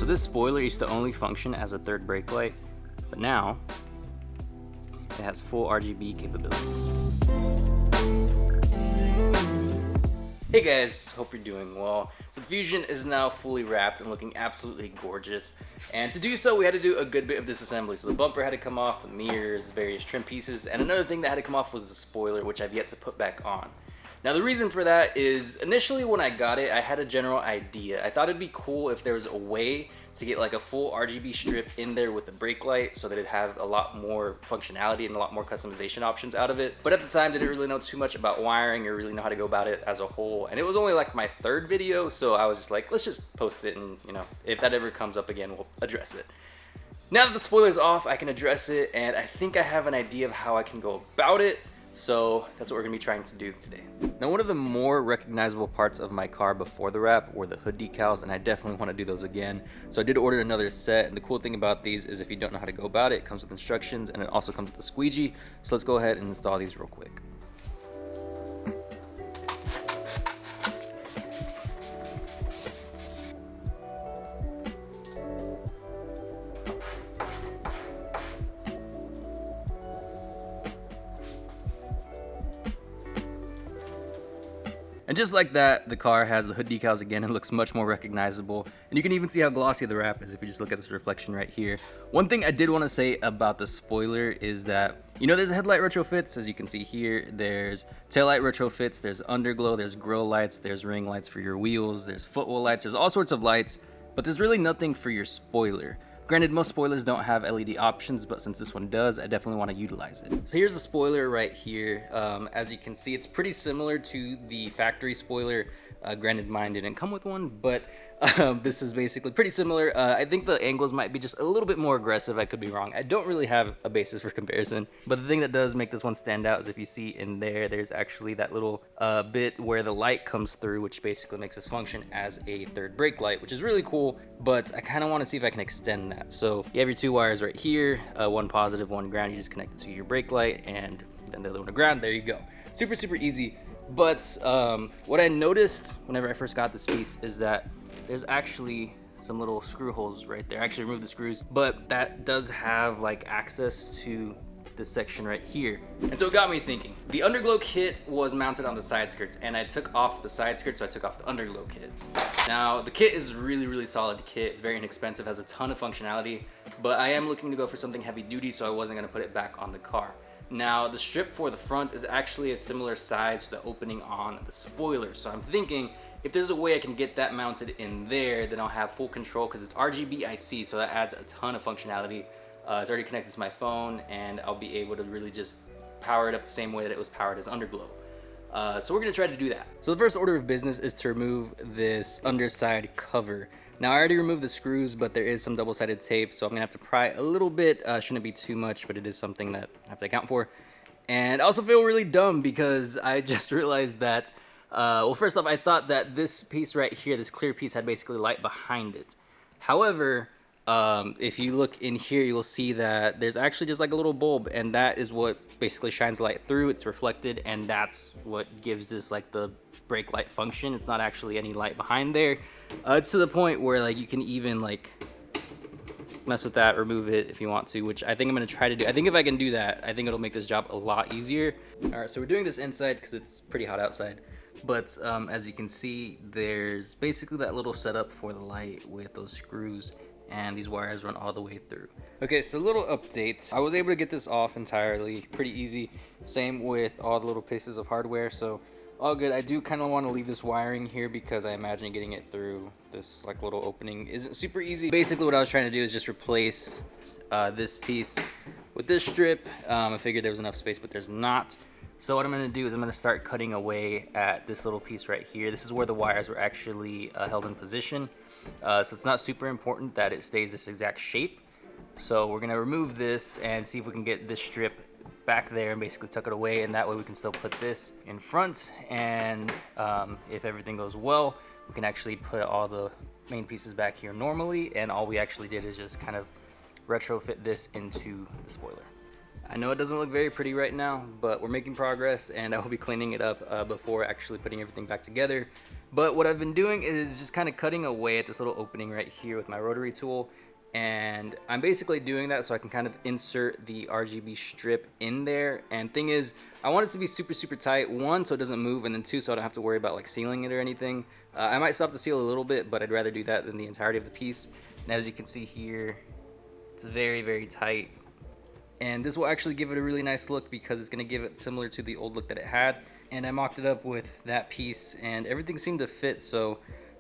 So this spoiler used to only function as a third brake light, but now it has full RGB capabilities. Hey guys, hope you're doing well. So the Fusion is now fully wrapped and looking absolutely gorgeous. And to do so, we had to do a good bit of disassembly. So the bumper had to come off, the mirrors, various trim pieces, and another thing that had to come off was the spoiler, which I've yet to put back on. Now the reason for that is initially when I got it, I had a general idea. I thought it'd be cool if there was a way to get like a full RGB strip in there with the brake light so that it'd have a lot more functionality and a lot more customization options out of it. But at the time, didn't really know too much about wiring or really know how to go about it as a whole. And it was only like my third video, so I was just like, let's just post it and, you know, if that ever comes up again, we'll address it. Now that the spoiler's off, I can address it, and I think I have an idea of how I can go about it. So that's what we're gonna be trying to do today. Now, one of the more recognizable parts of my car before the wrap were the hood decals, and I definitely want to do those again. So I did order another set, and the cool thing about these is if you don't know how to go about it, it comes with instructions, and it also comes with a squeegee. So let's go ahead and install these real quick. And just like that, the car has the hood decals again and looks much more recognizable. And you can even see how glossy the wrap is if you just look at this reflection right here. One thing I did want to say about the spoiler is that, you know, there's headlight retrofits, as you can see here. There's taillight retrofits, there's underglow, there's grill lights, there's ring lights for your wheels, there's footwell lights, there's all sorts of lights, but there's really nothing for your spoiler. Granted, most spoilers don't have LED options, but since this one does, I definitely want to utilize it. So here's the spoiler right here. As you can see, it's pretty similar to the factory spoiler. Granted, mine didn't come with one, but this is basically pretty similar. I think the angles might be just a little bit more aggressive. I could be wrong. I don't really have a basis for comparison, but the thing that does make this one stand out is if you see in there, there's actually that little bit where the light comes through, which basically makes this function as a third brake light, which is really cool, but I kind of want to see if I can extend that. So you have your two wires right here, one positive, one ground. You just connect it to your brake light, and then the other one to ground. There you go. Super, super easy. But what I noticed whenever I first got this piece is that there's actually some little screw holes right there. I actually removed the screws, but that does have like access to this section right here. And so it got me thinking. The underglow kit was mounted on the side skirts, and I took off the side skirts, so I took off the underglow kit. Now, the kit is really, really solid kit. It's very inexpensive, has a ton of functionality, but I am looking to go for something heavy duty, so I wasn't gonna put it back on the car. Now, the strip for the front is actually a similar size to the opening on the spoiler. So I'm thinking if there's a way I can get that mounted in there, then I'll have full control because it's RGBIC, so that adds a ton of functionality. It's already connected to my phone, and I'll be able to really just power it up the same way that it was powered as underglow. So we're gonna try to do that. So the first order of business is to remove this underside cover. Now, I already removed the screws, but there is some double-sided tape, so I'm gonna have to pry a little bit. Shouldn't be too much, but it is something that I have to account for. And I also feel really dumb because I just realized that, well, first off, I thought that this piece right here, this clear piece, had basically light behind it. However, if you look in here, you'll see that there's actually just like a little bulb, and that is what basically shines the light through. It's reflected, and that's what gives this like the brake light function. It's not actually any light behind there. It's to the point where like you can even like mess with that, remove it if you want to, which I think I'm gonna try to do. I think if I can do that, I think it'll make this job a lot easier. All right, so we're doing this inside because it's pretty hot outside. But as you can see, there's basically that little setup for the light with those screws, and these wires run all the way through. Okay, so a little update. I was able to get this off entirely, pretty easy. Same with all the little pieces of hardware, so all good. I do kind of want to leave this wiring here because I imagine getting it through this like little opening isn't super easy. Basically what I was trying to do is just replace this piece with this strip. I figured there was enough space, but there's not. So what I'm going to do is I'm going to start cutting away at this little piece right here. This is where the wires were actually held in position. So it's not super important that it stays this exact shape. So we're going to remove this and see if we can get this strip back there and basically tuck it away, and that way we can still put this in front, and if everything goes well, we can actually put all the main pieces back here normally, and all we actually did is just kind of retrofit this into the spoiler. I know it doesn't look very pretty right now, but we're making progress, and I will be cleaning it up before actually putting everything back together. But what I've been doing is just kind of cutting away at this little opening right here with my rotary tool. And I'm basically doing that so I can kind of insert the RGB strip in there. And thing is, I want it to be super tight. One, so it doesn't move, and then two, so I don't have to worry about like sealing it or anything. I might still have to seal a little bit, but I'd rather do that than the entirety of the piece. And as you can see here, it's very tight. And this will actually give it a really nice look because it's gonna give it similar to the old look that it had. And I mocked it up with that piece and everything seemed to fit, so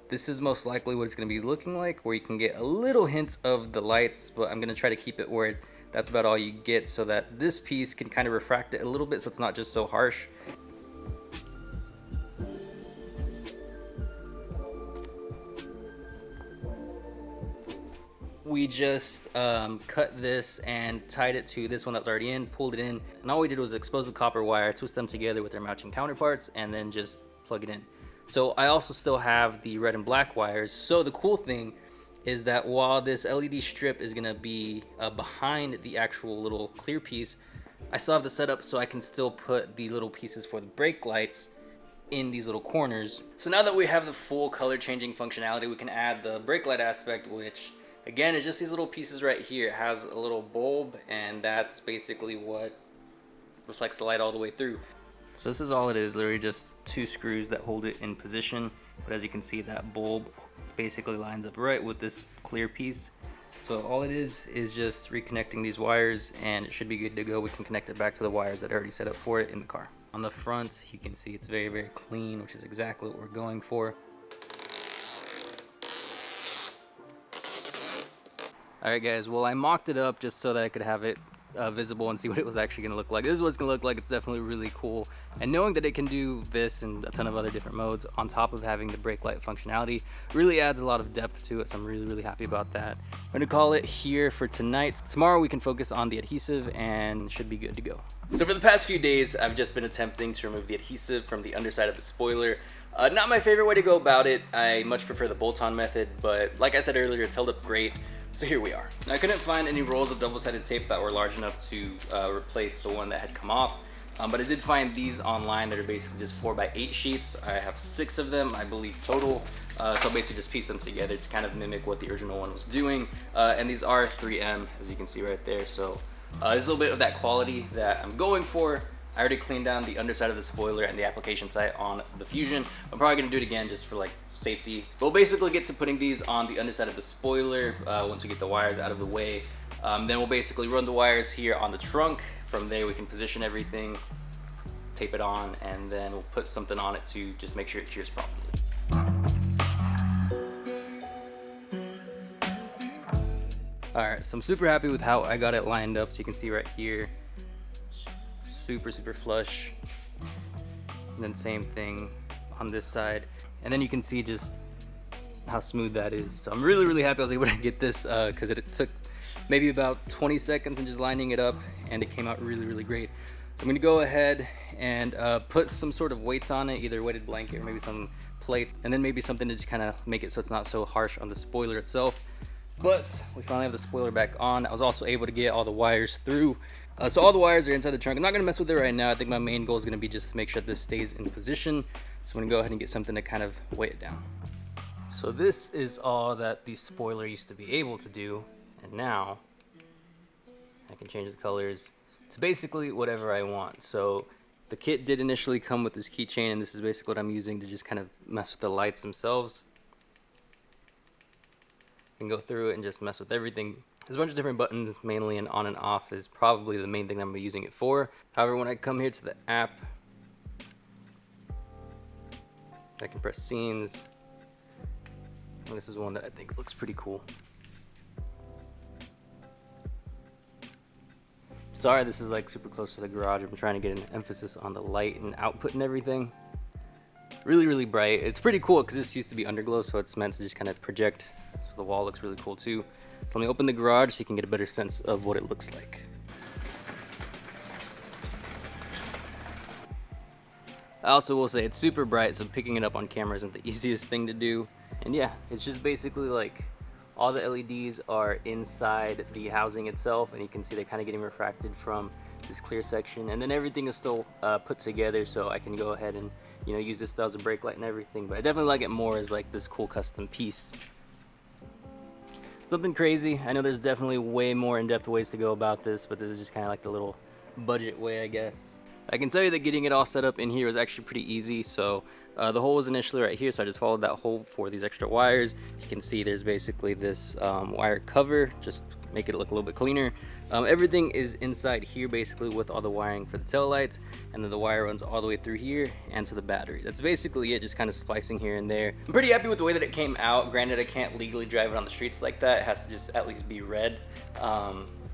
this is most likely what it's going to be looking like, where you can get a little hint of the lights, but I'm going to try to keep it where that's about all you get so that this piece can kind of refract it a little bit so it's not just so harsh. We just cut this and tied it to this one that was already in, pulled it in, and all we did was expose the copper wire, twist them together with their matching counterparts, and then just plug it in. So I also still have the red and black wires. So the cool thing is that while this LED strip is gonna be behind the actual little clear piece, I still have the setup so I can still put the little pieces for the brake lights in these little corners. So now that we have the full color changing functionality, we can add the brake light aspect, which again is just these little pieces right here. It has a little bulb, and that's basically what reflects the light all the way through. So this is all it is, literally just 2 screws that hold it in position. But as you can see, that bulb basically lines up right with this clear piece. So all it is just reconnecting these wires, and it should be good to go. We can connect it back to the wires that are already set up for it in the car. On the front, you can see it's very clean, which is exactly what we're going for. Alright guys, well I mocked it up just so that I could have it visible and see what it was actually going to look like. This is what it's going to look like. It's definitely really cool. And knowing that it can do this and a ton of other different modes on top of having the brake light functionality really adds a lot of depth to it. So I'm really happy about that. I'm going to call it here for tonight. Tomorrow we can focus on the adhesive and should be good to go. So for the past few days, I've just been attempting to remove the adhesive from the underside of the spoiler. Not my favorite way to go about it. I much prefer the bolt-on method, but like I said earlier, it's held up great. So here we are. Now, I couldn't find any rolls of double-sided tape that were large enough to replace the one that had come off, but I did find these online that are basically just 4x8 sheets. I have 6 of them, I believe, total. So I'll basically just piece them together to kind of mimic what the original one was doing. And these are 3M, as you can see right there. So there's a little bit of that quality that I'm going for. I already cleaned down the underside of the spoiler and the application site on the Fusion. I'm probably gonna do it again just for like safety. We'll basically get to putting these on the underside of the spoiler once we get the wires out of the way. Then we'll basically run the wires here on the trunk. From there we can position everything, tape it on, and then we'll put something on it to just make sure it cures properly. Alright, so I'm super happy with how I got it lined up. So you can see right here, super flush, and then same thing on this side, and then you can see just how smooth that is. So I'm really happy I was able to get this because it took maybe about 20 seconds and just lining it up, and it came out really great. So I'm gonna go ahead and put some sort of weights on it, either a weighted blanket or maybe some plates, and then maybe something to just kind of make it so it's not so harsh on the spoiler itself. But we finally have the spoiler back on. I was also able to get all the wires through. So all the wires are inside the trunk. I'm not gonna mess with it right now. I think my main goal is gonna be just to make sure this stays in position. So I'm gonna go ahead and get something to kind of weigh it down. So this is all that the spoiler used to be able to do. And now I can change the colors to basically whatever I want. So the kit did initially come with this keychain, and this is basically what I'm using to just kind of mess with the lights themselves. You can go through it and just mess with everything. There's a bunch of different buttons, mainly an on and off is probably the main thing I'm using it for. However, when I come here to the app, I can press scenes, and this is one that I think looks pretty cool. Sorry, this is like super close to the garage. I'm trying to get an emphasis on the light and output and everything. Really bright. It's pretty cool because this used to be underglow, so it's meant to just kind of project. So the wall looks really cool too. So let me open the garage so you can get a better sense of what it looks like. I also will say it's super bright, so picking it up on camera isn't the easiest thing to do. And yeah, it's just basically like all the LEDs are inside the housing itself, and you can see they're kind of getting refracted from this clear section. And then everything is still put together, so I can go ahead and you know, use this as a brake light and everything, but I definitely like it more as like this cool custom piece. Something crazy. I know there's definitely way more in-depth ways to go about this, but this is just kind of like the little budget way, I guess. I can tell you that getting it all set up in here was actually pretty easy. So the hole was initially right here, so I just followed that hole for these extra wires. You can see there's basically this wire cover, just make it look a little bit cleaner. Everything is inside here basically with all the wiring for the tail lights, and then the wire runs all the way through here and to the battery. That's basically it, just kind of splicing here and there. I'm pretty happy with the way that it came out. Granted, I can't legally drive it on the streets like that. It has to just at least be red.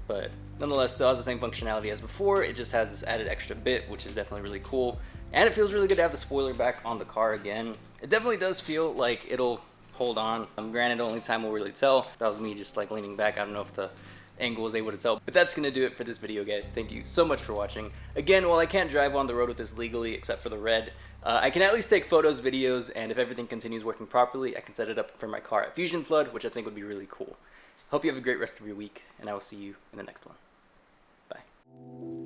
But nonetheless, still has the same functionality as before. It just has this added extra bit, which is definitely really cool. And it feels really good to have the spoiler back on the car again. It definitely does feel like it'll hold on. Granted, only time will really tell. That was me just like leaning back. I don't know if the angle was able to tell. But that's gonna do it for this video, guys. Thank you so much for watching. Again, while I can't drive on the road with this legally, except for the red, I can at least take photos, videos, and if everything continues working properly, I can set it up for my car at Fusion Flood, which I think would be really cool. Hope you have a great rest of your week, and I will see you in the next one. Bye.